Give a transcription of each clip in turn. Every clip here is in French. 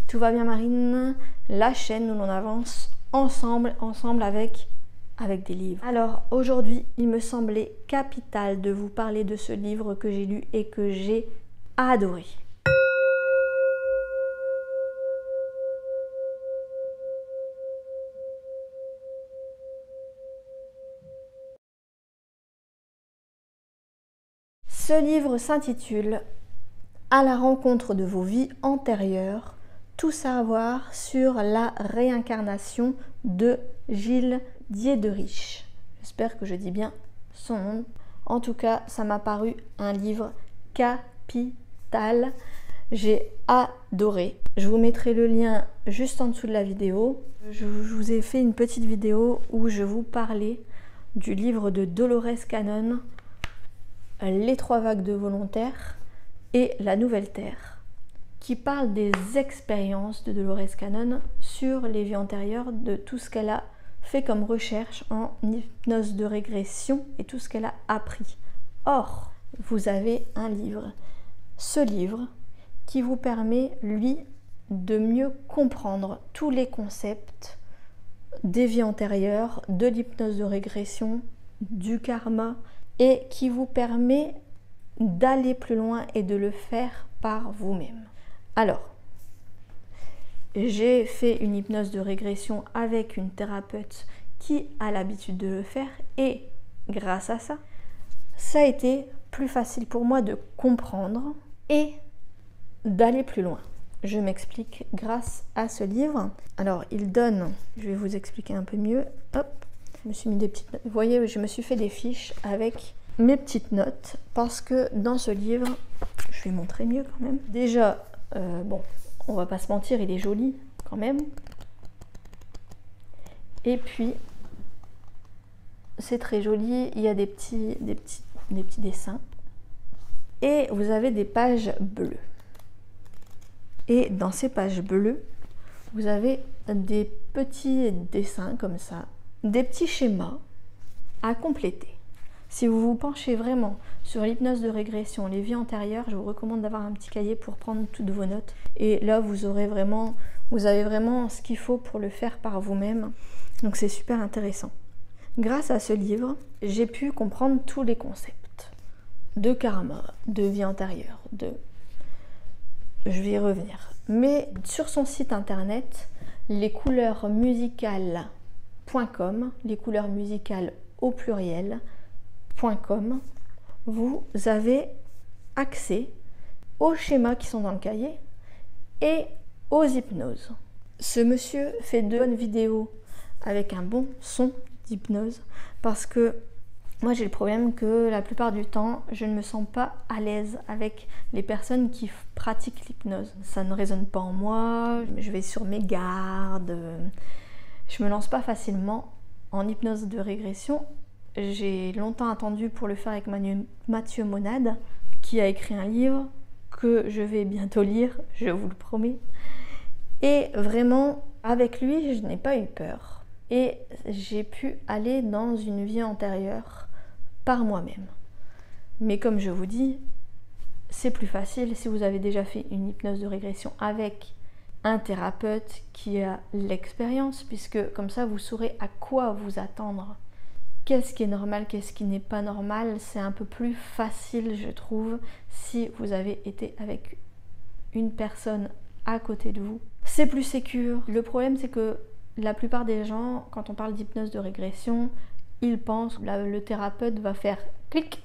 Tout va bien Marine, la chaîne où l'on avance ensemble avec des livres. Alors aujourd'hui, il me semblait capital de vous parler de ce livre que j'ai lu et que j'ai adoré. Ce livre s'intitule « À la rencontre de vos vies antérieures, tout savoir sur la réincarnation » de Gilles Diederich. J'espère que je dis bien son nom. En tout cas, ça m'a paru un livre capital. J'ai adoré. Je vous mettrai le lien juste en dessous de la vidéo. Je vous ai fait une petite vidéo où je vous parlais du livre de Dolores Cannon, Les 3 vagues de volontaires et La Nouvelle Terre, qui parle des expériences de Dolores Cannon sur les vies antérieures, de tout ce qu'elle a fait comme recherche en hypnose de régression et tout ce qu'elle a appris. Or, vous avez un livre, ce livre, qui vous permet, lui, de mieux comprendre tous les concepts des vies antérieures, de l'hypnose de régression, du karma, et qui vous permet d'aller plus loin et de le faire par vous-même. Alors, j'ai fait une hypnose de régression avec une thérapeute qui a l'habitude de le faire et grâce à ça, ça a été plus facile pour moi de comprendre et d'aller plus loin. Je m'explique grâce à ce livre. Alors, il donne, je vais vous expliquer un peu mieux. Hop, je me suis mis des petites notes. Vous voyez, je me suis fait des fiches avec mes petites notes parce que dans ce livre, je vais montrer mieux quand même. Déjà, bon, on va pas se mentir, il est joli quand même. Et puis, c'est très joli, il y a des petits dessins. Et vous avez des pages bleues. Et dans ces pages bleues, vous avez des petits dessins comme ça, des petits schémas à compléter. Si vous vous penchez vraiment sur l'hypnose de régression, les vies antérieures, je vous recommande d'avoir un petit cahier pour prendre toutes vos notes. Et là, vous avez vraiment ce qu'il faut pour le faire par vous-même. Donc c'est super intéressant. Grâce à ce livre, j'ai pu comprendre tous les concepts de karma, de vie antérieure, je vais y revenir. Mais sur son site internet, lescouleurmusicales.com, les couleurs musicales au pluriel.com, vous avez accès aux schémas qui sont dans le cahier et aux hypnoses. Ce monsieur fait de bonnes vidéos avec un bon son d'hypnose parce que moi j'ai le problème que la plupart du temps je ne me sens pas à l'aise avec les personnes qui pratiquent l'hypnose. Ça ne résonne pas en moi, je vais sur mes gardes, je me lance pas facilement en hypnose de régression. J'ai longtemps attendu pour le faire avec Mathieu Monade, qui a écrit un livre que je vais bientôt lire, je vous le promets. Et vraiment, avec lui, je n'ai pas eu peur. Et j'ai pu aller dans une vie antérieure par moi-même. Mais comme je vous dis, c'est plus facile si vous avez déjà fait une hypnose de régression avec un thérapeute qui a l'expérience, puisque comme ça, vous saurez à quoi vous attendre. Qu'est-ce qui est normal, qu'est-ce qui n'est pas normal, c'est un peu plus facile, je trouve, si vous avez été avec une personne à côté de vous. C'est plus sécure. Le problème, c'est que la plupart des gens, quand on parle d'hypnose de régression, ils pensent que le thérapeute va faire clic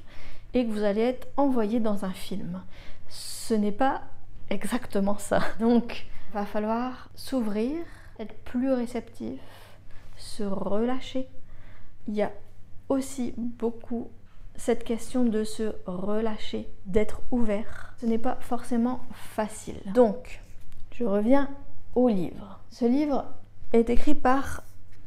et que vous allez être envoyé dans un film. Ce n'est pas exactement ça. Donc, il va falloir s'ouvrir, être plus réceptif, se relâcher. Il y a aussi beaucoup cette question de se relâcher, d'être ouvert. Ce n'est pas forcément facile. Donc, je reviens au livre. Ce livre est écrit par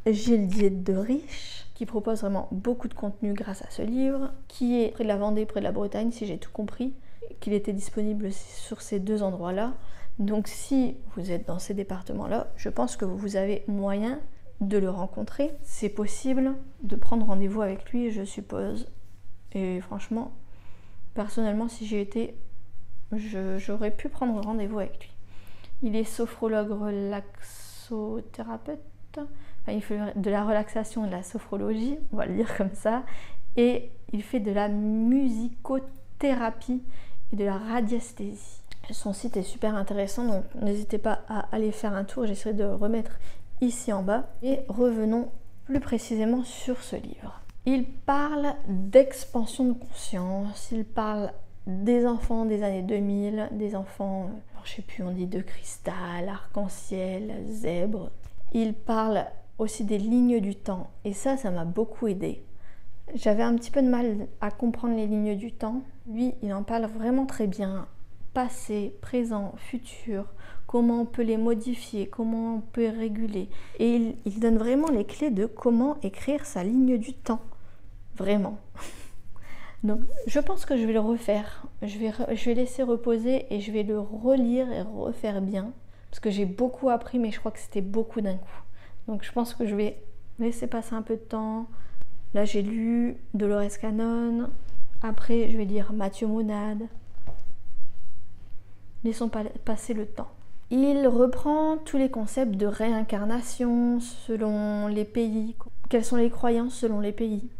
Gilles Diederich, qui propose vraiment beaucoup de contenu grâce à ce livre, qui est près de la Vendée, près de la Bretagne, si j'ai tout compris, qu'il était disponible sur ces deux endroits-là. Donc si vous êtes dans ces départements-là, je pense que vous avez moyen de le rencontrer. C'est possible de prendre rendez-vous avec lui, je suppose. Et franchement, personnellement, si j'y étais, j'aurais pu prendre rendez-vous avec lui. Il est sophrologue relaxothérapeute. Enfin, il fait de la relaxation et de la sophrologie, on va le dire comme ça. Et il fait de la musicothérapie et de la radiesthésie. Son site est super intéressant, donc n'hésitez pas à aller faire un tour. J'essaierai de remettre ici en bas. Et revenons plus précisément sur ce livre. Il parle d'expansion de conscience, il parle des enfants des années 2000, des enfants, alors je sais plus, on dit de cristal, arc-en-ciel, zèbre. Il parle aussi des lignes du temps et ça m'a beaucoup aidé. J'avais un petit peu de mal à comprendre les lignes du temps. Lui, il en parle vraiment très bien. Passé, présent, futur, comment on peut les modifier, comment on peut les réguler. Et il donne vraiment les clés de comment écrire sa ligne du temps. Vraiment. Donc je pense que je vais le refaire. Je vais laisser reposer et je vais le relire et refaire bien. Parce que j'ai beaucoup appris, mais je crois que c'était beaucoup d'un coup. Donc je pense que je vais laisser passer un peu de temps. Là j'ai lu Dolores Cannon. Après je vais lire Mathieu Monade. Laissons passer le temps. Il reprend tous les concepts de réincarnation selon les pays. Quelles sont les croyances selon les pays?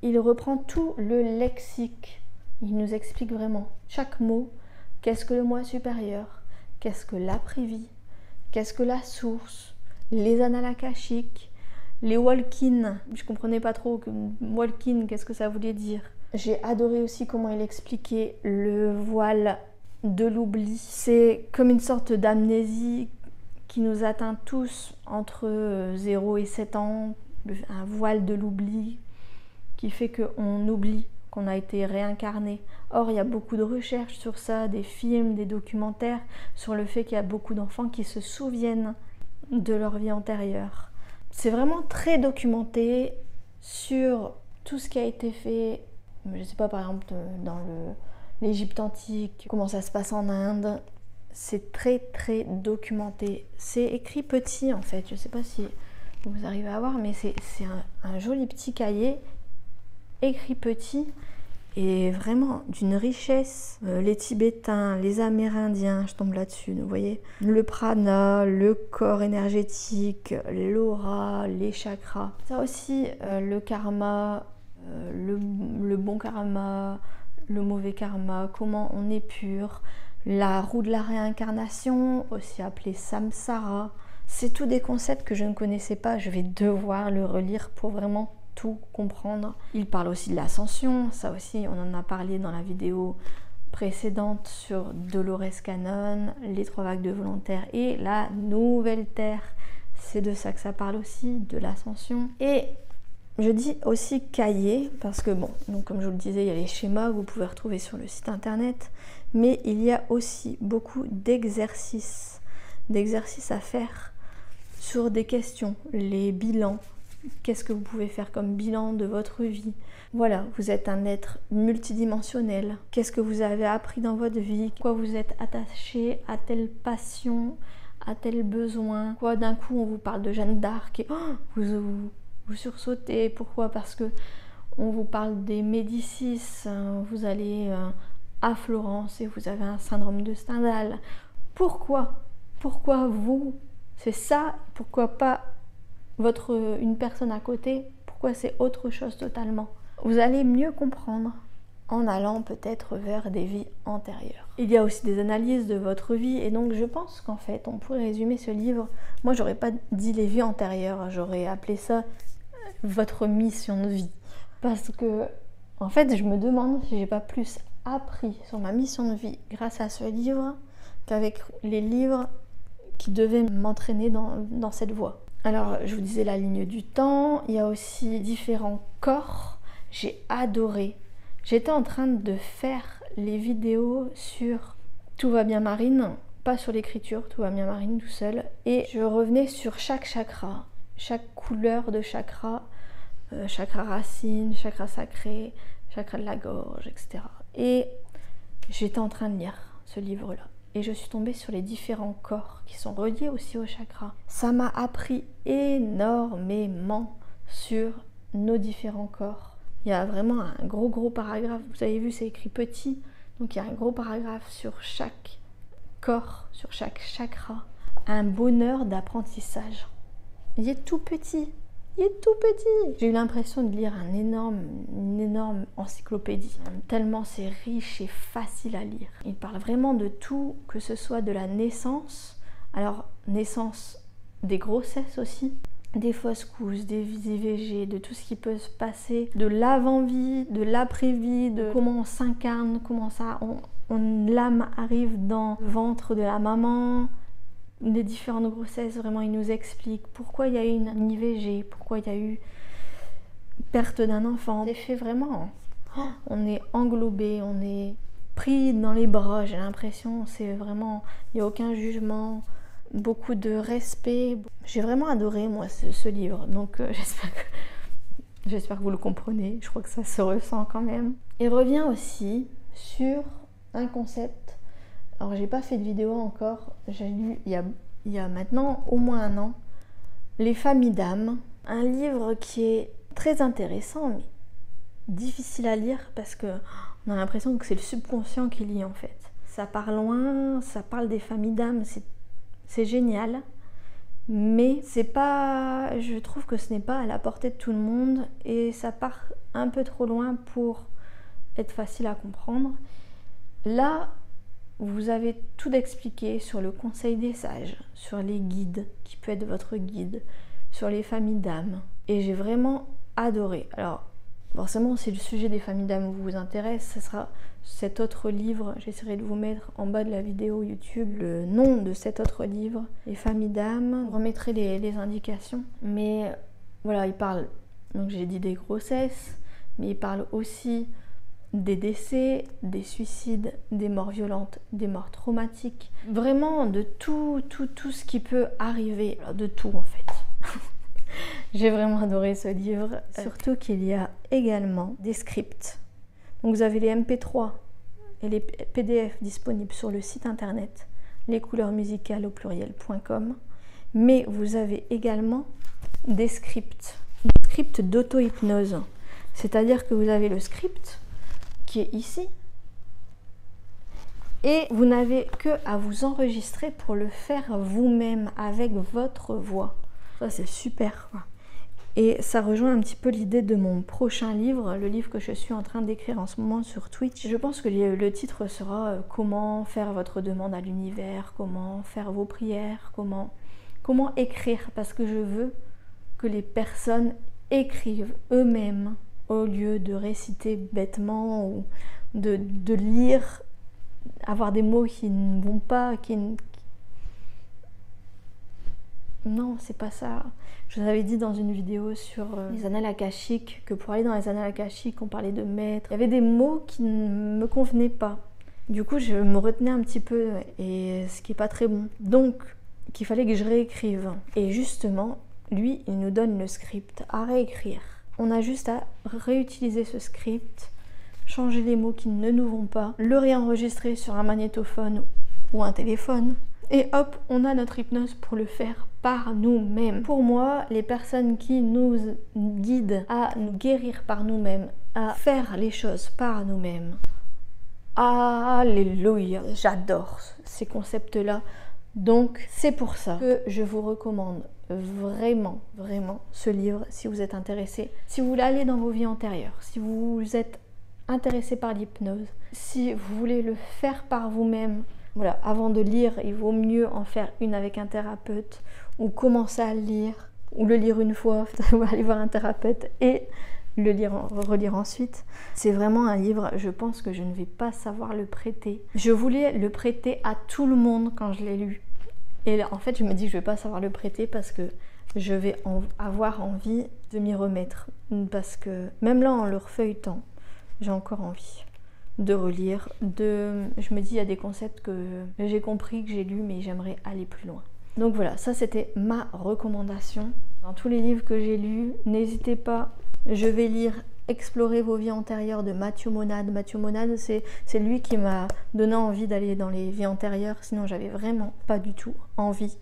Il reprend tout le lexique. Il nous explique vraiment chaque mot. Qu'est-ce que le moi supérieur? Qu'est-ce que l'après-vie? Qu'est-ce que la source? Les annales akashiques? Les walk-in. Je comprenais pas trop walk-in, qu'est-ce que ça voulait dire. J'ai adoré aussi comment il expliquait le voile de l'oubli. C'est comme une sorte d'amnésie qui nous atteint tous entre 0 et 7 ans, un voile de l'oubli qui fait qu'on oublie qu'on a été réincarné. Or, il y a beaucoup de recherches sur ça, des films, des documentaires, sur le fait qu'il y a beaucoup d'enfants qui se souviennent de leur vie antérieure. C'est vraiment très documenté sur tout ce qui a été fait, je ne sais pas, par exemple, dans l'Égypte antique, comment ça se passe en Inde. C'est très très documenté. C'est écrit petit en fait, je ne sais pas si vous arrivez à voir, mais c'est un joli petit cahier, écrit petit, et vraiment d'une richesse. Les Tibétains, les Amérindiens, je tombe là-dessus, vous voyez. Le prana, le corps énergétique, l'aura, les chakras. Ça aussi, le karma, le bon karma, le mauvais karma, comment on est pur, la roue de la réincarnation, aussi appelée samsara. C'est tous des concepts que je ne connaissais pas, je vais devoir le relire pour vraiment tout comprendre. Il parle aussi de l'ascension, ça aussi on en a parlé dans la vidéo précédente sur Dolores Cannon, les 3 vagues de volontaires et la nouvelle terre. C'est de ça que ça parle aussi, de l'ascension. Et je dis aussi cahier parce que bon, donc comme je vous le disais, il y a les schémas que vous pouvez retrouver sur le site internet, mais il y a aussi beaucoup d'exercices à faire sur des questions, les bilans. Qu'est-ce que vous pouvez faire comme bilan de votre vie? Voilà, vous êtes un être multidimensionnel. Qu'est-ce que vous avez appris dans votre vie? Quoi vous êtes attaché à telle passion, à tel besoin? Quoi d'un coup on vous parle de Jeanne d'Arc et vous sursautez? Pourquoi? Parce que on vous parle des Médicis, vous allez à Florence et vous avez un syndrome de Stendhal. Pourquoi? Pourquoi vous? C'est ça? Pourquoi pas une personne à côté? Pourquoi c'est autre chose totalement? Vous allez mieux comprendre en allant peut-être vers des vies antérieures. Il y a aussi des analyses de votre vie et donc je pense qu'en fait on pourrait résumer ce livre. Moi j'aurais pas dit les vies antérieures, j'aurais appelé ça votre mission de vie. Parce que en fait je me demande si j'ai pas plus appris sur ma mission de vie grâce à ce livre qu'avec les livres qui devaient m'entraîner dans cette voie. Alors, je vous disais la ligne du temps, il y a aussi différents corps. J'ai adoré. J'étais en train de faire les vidéos sur Tout va bien Marine, pas sur l'écriture, Tout va bien Marine tout seul. Et je revenais sur chaque chakra, chaque couleur de chakra, chakra racine, chakra sacré, chakra de la gorge, etc. Et j'étais en train de lire ce livre-là. Et je suis tombée sur les différents corps qui sont reliés aussi au chakra. Ça m'a appris énormément sur nos différents corps. Il y a vraiment un gros paragraphe. Vous avez vu, c'est écrit petit. Donc il y a un gros paragraphe sur chaque corps, sur chaque chakra, un bonheur d'apprentissage. Il est tout petit. Il est tout petit. J'ai eu l'impression de lire une énorme encyclopédie. Tellement c'est riche et facile à lire. Il parle vraiment de tout, que ce soit de la naissance. Alors, naissance des grossesses aussi. Des fausses couches, des IVG, de tout ce qui peut se passer. De l'avant-vie, de l'après-vie, de comment on s'incarne, comment ça, l'âme arrive dans le ventre de la maman. Des différentes grossesses, vraiment il nous explique pourquoi il y a eu une IVG, pourquoi il y a eu perte d'un enfant. C'est fait vraiment, on est englobé, on est pris dans les bras, j'ai l'impression, c'est vraiment, il n'y a aucun jugement, beaucoup de respect. J'ai vraiment adoré moi ce livre, donc j'espère que vous le comprenez, je crois que ça se ressent quand même. Il revient aussi sur un concept. Alors j'ai pas fait de vidéo encore, j'ai lu il y a maintenant au moins un an, Les familles d'âme, un livre qui est très intéressant mais difficile à lire parce que on a l'impression que c'est le subconscient qui lit en fait. Ça part loin, ça parle des familles d'âme, c'est génial, mais c'est pas, je trouve que ce n'est pas à la portée de tout le monde et ça part un peu trop loin pour être facile à comprendre. Là, vous avez tout expliqué sur le conseil des sages, sur les guides, qui peut être votre guide, sur les familles d'âme. Et j'ai vraiment adoré. Alors, forcément, si le sujet des familles d'âme vous intéresse, ce sera cet autre livre. J'essaierai de vous mettre en bas de la vidéo YouTube le nom de cet autre livre, Les familles d'âme. Je remettrai les indications. Mais voilà, il parle, donc j'ai dit des grossesses, mais il parle aussi des décès, des suicides, des morts violentes, des morts traumatiques, vraiment de tout ce qui peut arriver, de tout en fait. J'ai vraiment adoré ce livre, surtout qu'il y a également des scripts. Donc vous avez les MP3 et les PDF disponibles sur le site internet lescouleursmusicales au pluriel.com, mais vous avez également des scripts d'auto-hypnose, c'est-à-dire que vous avez le script qui est ici et vous n'avez que à vous enregistrer pour le faire vous-même avec votre voix. Ça c'est super quoi. Et ça rejoint un petit peu l'idée de mon prochain livre, le livre que je suis en train d'écrire en ce moment sur Twitch. Je pense que le titre sera comment faire votre demande à l'univers, comment faire vos prières, comment écrire, parce que je veux que les personnes écrivent eux-mêmes au lieu de réciter bêtement ou de lire, avoir des mots qui ne vont pas, Non, c'est pas ça. Je vous avais dit dans une vidéo sur les annales akashiques que pour aller dans les annales akashiques, on parlait de maître. Il y avait des mots qui ne me convenaient pas. Du coup, je me retenais un petit peu, et ce qui n'est pas très bon. Donc, qu'il fallait que je réécrive. Et justement, lui, il nous donne le script à réécrire. On a juste à réutiliser ce script, changer les mots qui ne nous vont pas, le réenregistrer sur un magnétophone ou un téléphone, et hop, on a notre hypnose pour le faire par nous-mêmes. Pour moi, les personnes qui nous guident à nous guérir par nous-mêmes, à faire les choses par nous-mêmes, alléluia, j'adore ces concepts-là. Donc c'est pour ça que je vous recommande vraiment ce livre si vous êtes intéressé. Si vous voulez aller dans vos vies antérieures, si vous êtes intéressé par l'hypnose, si vous voulez le faire par vous-même, voilà, avant de lire, il vaut mieux en faire une avec un thérapeute ou commencer à le lire ou le lire une fois, ou aller voir un thérapeute et le relire ensuite. C'est vraiment un livre, je pense que je ne vais pas savoir le prêter. Je voulais le prêter à tout le monde quand je l'ai lu. Et en fait, je me dis que je ne vais pas savoir le prêter parce que je vais avoir envie de m'y remettre. Parce que même là, en le refeuilletant, j'ai encore envie de relire. Je me dis, il y a des concepts que j'ai compris, que j'ai lus, mais j'aimerais aller plus loin. Donc voilà, ça c'était ma recommandation. Dans tous les livres que j'ai lus, n'hésitez pas, je vais lire Explorer vos vies antérieures de Mathieu Monade. Mathieu Monade, c'est lui qui m'a donné envie d'aller dans les vies antérieures, sinon j'avais vraiment pas du tout envie.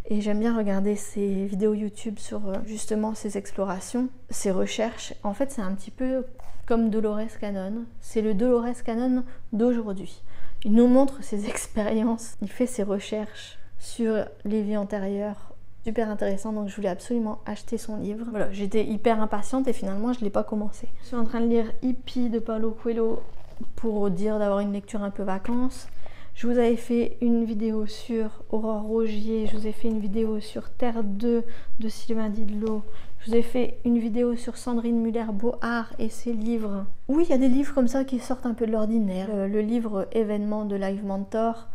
Et j'aime bien regarder ses vidéos YouTube sur justement ses explorations, ses recherches. En fait, c'est un petit peu comme Dolores Cannon. C'est le Dolores Cannon d'aujourd'hui. Il nous montre ses expériences, il fait ses recherches sur les vies antérieures. Super intéressant, donc je voulais absolument acheter son livre. Voilà, j'étais hyper impatiente et finalement je ne l'ai pas commencé. Je suis en train de lire Hippie de Paulo Coelho pour dire d'avoir une lecture un peu vacances. Je vous avais fait une vidéo sur Aurore Rogier, je vous ai fait une vidéo sur Terre 2 de Sylvain Didlot, je vous ai fait une vidéo sur Sandrine Muller-Bohard et ses livres. Oui, il y a des livres comme ça qui sortent un peu de l'ordinaire. Le livre Événement de Live Mentor,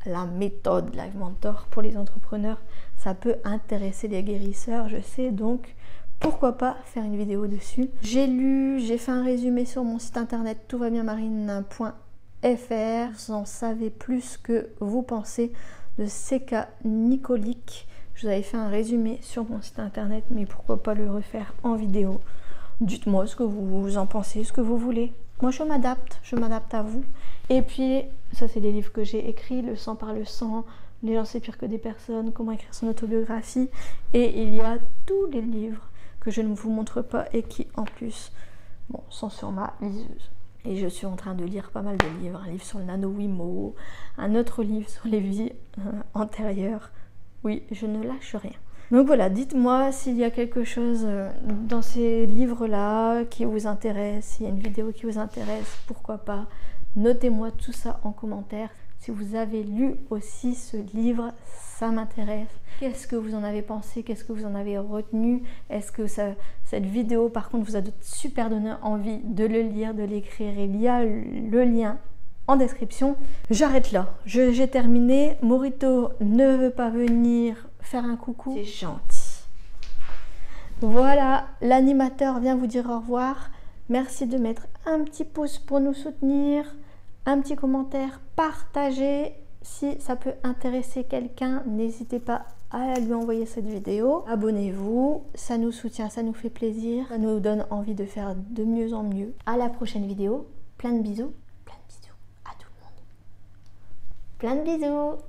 la méthode Live Mentor pour les entrepreneurs, ça peut intéresser les guérisseurs, je sais, donc pourquoi pas faire une vidéo dessus. J'ai lu, j'ai fait un résumé sur mon site internet toutvabienmarine.fr. Vous en savez plus que vous pensez de Seka Nikolic. Je vous avais fait un résumé sur mon site internet, mais pourquoi pas le refaire en vidéo. Dites-moi ce que vous en pensez, ce que vous voulez. Moi je m'adapte à vous. Et puis, ça c'est les livres que j'ai écrits, Le sang par le sang, Les gens c'est pire que des personnes, Comment écrire son autobiographie. Et il y a tous les livres que je ne vous montre pas et qui en plus sont sur ma liseuse. Et je suis en train de lire pas mal de livres, un livre sur le nano-wimo, un autre livre sur les vies antérieures. Oui, je ne lâche rien. Donc voilà, dites-moi s'il y a quelque chose dans ces livres-là qui vous intéresse, s'il y a une vidéo qui vous intéresse, pourquoi pas. Notez-moi tout ça en commentaire. Si vous avez lu aussi ce livre, ça m'intéresse. Qu'est-ce que vous en avez pensé? Qu'est-ce que vous en avez retenu? Est-ce que cette vidéo, par contre, vous a super donné envie de le lire, de l'écrire? Il y a le lien en description. J'arrête là. J'ai terminé. Morito ne veut pas venir faire un coucou. C'est gentil. Voilà, l'animateur vient vous dire au revoir. Merci de mettre un petit pouce pour nous soutenir. Un petit commentaire, partagez si ça peut intéresser quelqu'un, n'hésitez pas à lui envoyer cette vidéo. Abonnez-vous, ça nous soutient, ça nous fait plaisir, ça nous donne envie de faire de mieux en mieux. À la prochaine vidéo, plein de bisous à tout le monde. Plein de bisous.